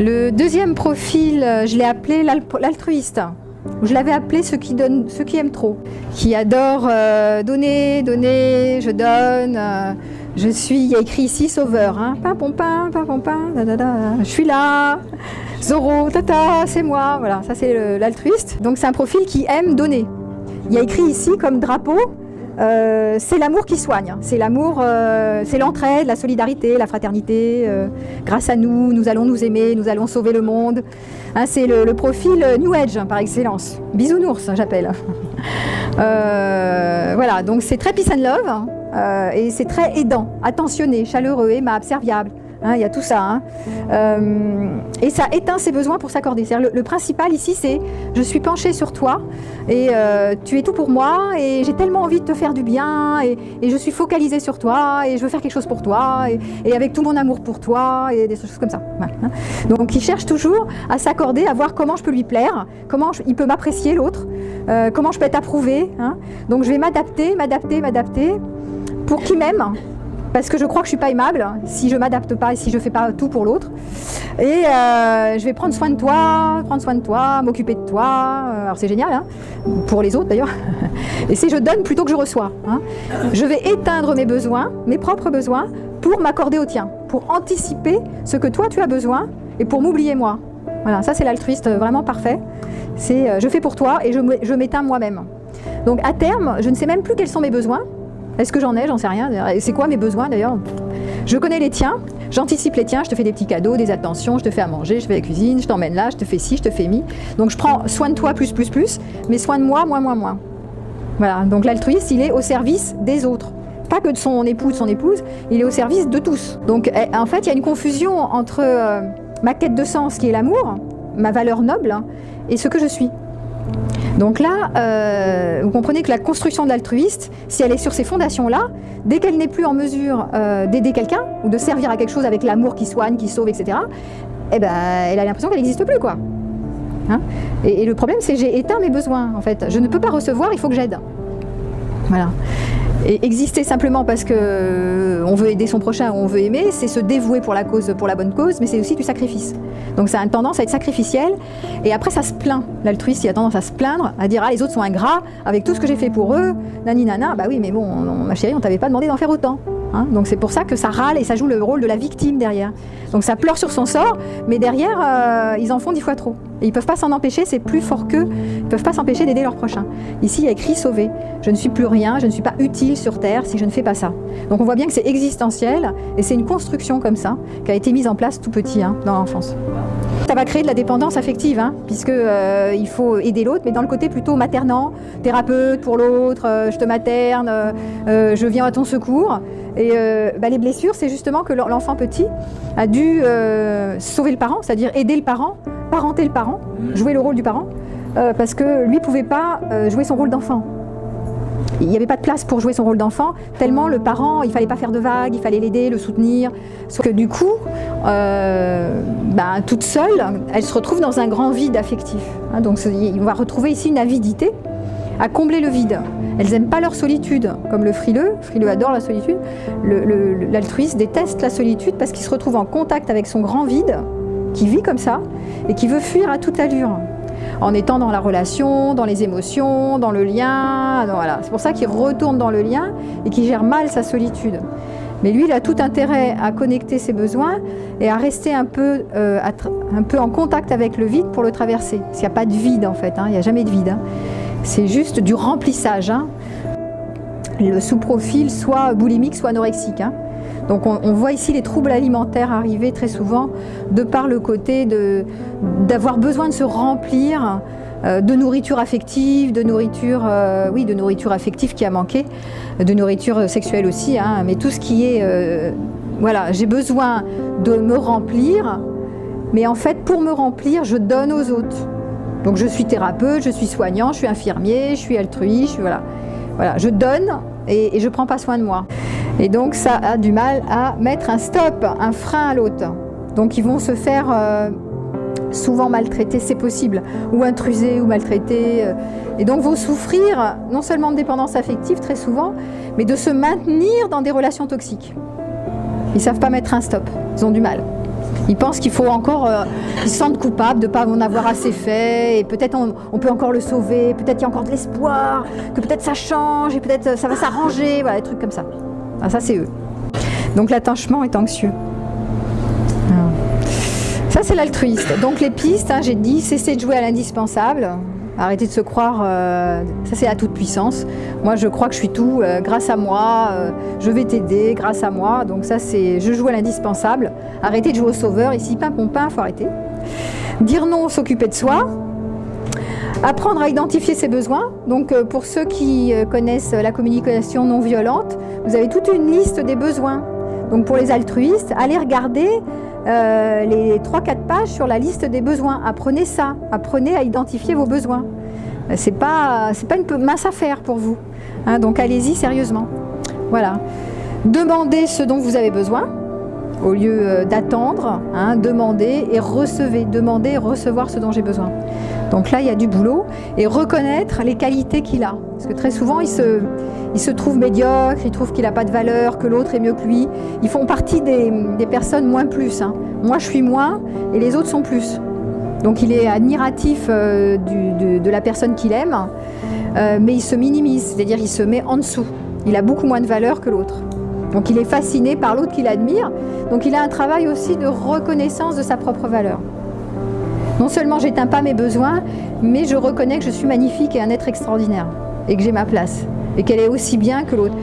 Le deuxième profil, je l'ai appelé l'altruiste. Je l'avais appelé ceux qui aiment trop, qui adorent donner, je donne. Il y a écrit ici sauveur, hein. Pimpon, je suis là, Zorro, tata, c'est moi. Voilà, ça c'est l'altruiste. Donc c'est un profil qui aime donner. Il y a écrit ici comme drapeau, c'est l'amour qui soigne, c'est l'amour, c'est l'entraide, la solidarité, la fraternité. Grâce à nous, nous allons nous aimer, nous allons sauver le monde. Hein, c'est le profil New Age par excellence. Bisounours, j'appelle. Voilà, donc c'est très peace and love et c'est très aidant, attentionné, chaleureux, aimable, serviable. Hein, il y a tout ça. Hein. Et ça éteint ses besoins pour s'accorder. Le principal ici, c'est je suis penchée sur toi et tu es tout pour moi et j'ai tellement envie de te faire du bien et je suis focalisée sur toi et je veux faire quelque chose pour toi et avec tout mon amour pour toi et des choses comme ça. Ouais, hein. Donc il cherche toujours à s'accorder, à voir comment je peux lui plaire, comment il peut m'apprécier l'autre, comment je peux être approuvée. Hein. Donc je vais m'adapter pour qu'il m'aime. Parce que je crois que je ne suis pas aimable si je ne m'adapte pas et si je ne fais pas tout pour l'autre. Et je vais prendre soin de toi, m'occuper de toi. Alors c'est génial, hein, pour les autres d'ailleurs. Et c'est je donne plutôt que je reçois. Hein. Je vais éteindre mes besoins, mes propres besoins, pour m'accorder au tien, pour anticiper ce que toi tu as besoin et pour m'oublier moi. Voilà, ça c'est l'altruiste vraiment parfait. C'est je fais pour toi et je m'éteins moi-même. Donc à terme, je ne sais même plus quels sont mes besoins. Est-ce que j'en ai? J'en sais rien. C'est quoi mes besoins d'ailleurs? Je connais les tiens, j'anticipe les tiens, je te fais des petits cadeaux, des attentions, je te fais à manger, je fais la cuisine, je t'emmène là, je te fais ci, je te fais mi. Donc je prends soin de toi plus, mais soin de moi, moins. Voilà, donc l'altruiste, il est au service des autres. Pas que de son époux, de son épouse, il est au service de tous. Donc en fait, il y a une confusion entre ma quête de sens qui est l'amour, ma valeur noble, hein, et ce que je suis. Donc là, vous comprenez que la construction de l'altruiste, si elle est sur ces fondations-là, dès qu'elle n'est plus en mesure d'aider quelqu'un ou de servir à quelque chose avec l'amour qui soigne, qui sauve, etc., eh ben, elle a l'impression qu'elle n'existe plus, quoi. Hein, et le problème, c'est que j'ai éteint mes besoins, en fait. Je ne peux pas recevoir, il faut que j'aide. Voilà. Et exister simplement parce qu'on veut aider son prochain ou on veut aimer, c'est se dévouer pour la cause, pour la bonne cause, mais c'est aussi du sacrifice. Donc ça a une tendance à être sacrificiel, et après ça se plaint. L'altruiste, il a tendance à se plaindre, à dire « Ah, les autres sont ingrats, avec tout ce que j'ai fait pour eux, nani nana, bah oui, mais bon, ma chérie, on t'avait pas demandé d'en faire autant. » Hein, donc c'est pour ça que ça râle et ça joue le rôle de la victime derrière. Donc ça pleure sur son sort, mais derrière, ils en font 10 fois trop. Et ils ne peuvent pas s'en empêcher, c'est plus fort qu'eux, ils ne peuvent pas s'empêcher d'aider leur prochain. Ici, il y a écrit « sauver ». Je ne suis plus rien, je ne suis pas utile sur Terre si je ne fais pas ça. Donc on voit bien que c'est existentiel, et c'est une construction comme ça, qui a été mise en place tout petit, hein, dans l'enfance. Ça va créer de la dépendance affective, hein, puisque il faut aider l'autre, mais dans le côté plutôt maternant, thérapeute pour l'autre, je te materne, je viens à ton secours. Et les blessures, c'est justement que l'enfant petit a dû sauver le parent, c'est-à-dire aider le parent, parenter le parent, jouer le rôle du parent, parce que lui ne pouvait pas jouer son rôle d'enfant. Il n'y avait pas de place pour jouer son rôle d'enfant, tellement le parent, il ne fallait pas faire de vagues, il fallait l'aider, le soutenir. Sauf que du coup, toute seule, elle se retrouve dans un grand vide affectif. Hein, donc on va retrouver ici une avidité à combler le vide. Elles n'aiment pas leur solitude, comme le frileux adore la solitude. L'altruiste déteste la solitude parce qu'il se retrouve en contact avec son grand vide, qui vit comme ça, et qui veut fuir à toute allure. En étant dans la relation, dans les émotions, dans le lien. Voilà. C'est pour ça qu'il retourne dans le lien et qu'il gère mal sa solitude. Mais lui, il a tout intérêt à connecter ses besoins et à rester un peu en contact avec le vide pour le traverser. Parce qu'il n'y a pas de vide en fait, hein. Il n'y a jamais de vide. Hein. C'est juste du remplissage. Hein. Le sous-profil, soit boulimique, soit anorexique. Hein. Donc on voit ici les troubles alimentaires arriver très souvent de par le côté d'avoir besoin de se remplir de nourriture affective, de nourriture affective qui a manqué, de nourriture sexuelle aussi, hein, mais tout ce qui est, voilà, j'ai besoin de me remplir, mais en fait pour me remplir, je donne aux autres. Donc je suis thérapeute, je suis soignant, je suis infirmier, je suis altruiste, voilà, je donne et je ne prends pas soin de moi. Et donc ça a du mal à mettre un stop, un frein à l'autre. Donc ils vont se faire souvent maltraiter, c'est possible, ou intruser ou maltraiter. Et donc vont souffrir non seulement de dépendance affective très souvent, mais de se maintenir dans des relations toxiques. Ils ne savent pas mettre un stop, ils ont du mal. Ils pensent qu'il faut encore, ils se sentent coupables de ne pas en avoir assez fait, et peut-être on peut encore le sauver, peut-être il y a encore de l'espoir, que peut-être ça change, et peut-être ça va s'arranger, voilà, des trucs comme ça. Ah, ça c'est eux. Donc l'attachement est anxieux. Ça c'est l'altruiste. Donc les pistes, hein, j'ai dit, cessez de jouer à l'indispensable. Arrêtez de se croire, ça c'est la toute puissance. Moi je crois que je suis tout, grâce à moi, je vais t'aider grâce à moi. Donc ça c'est, je joue à l'indispensable. Arrêtez de jouer au sauveur, ici pain pompin, faut arrêter. Dire non, s'occuper de soi. Apprendre à identifier ses besoins. Donc pour ceux qui connaissent la communication non violente, vous avez toute une liste des besoins. Donc pour les altruistes, allez regarder les 3-4 pages sur la liste des besoins. Apprenez ça, apprenez à identifier vos besoins. C'est pas une mince affaire pour vous. Hein, donc allez-y sérieusement. Voilà. Demandez ce dont vous avez besoin, au lieu d'attendre. Hein, demandez et recevez. Demandez et recevoir ce dont j'ai besoin. Donc là, il y a du boulot. Et reconnaître les qualités qu'il a. Parce que très souvent, il se trouve médiocre, il trouve qu'il n'a pas de valeur, que l'autre est mieux que lui. Ils font partie des personnes moins plus. Hein. Moi, je suis moins et les autres sont plus. Donc il est admiratif de la personne qu'il aime, mais il se minimise, c'est-à-dire il se met en dessous. Il a beaucoup moins de valeur que l'autre. Donc il est fasciné par l'autre qu'il admire. Donc il a un travail aussi de reconnaissance de sa propre valeur. Non seulement j'éteins pas mes besoins, mais je reconnais que je suis magnifique et un être extraordinaire. Et que j'ai ma place. Et qu'elle est aussi bien que l'autre.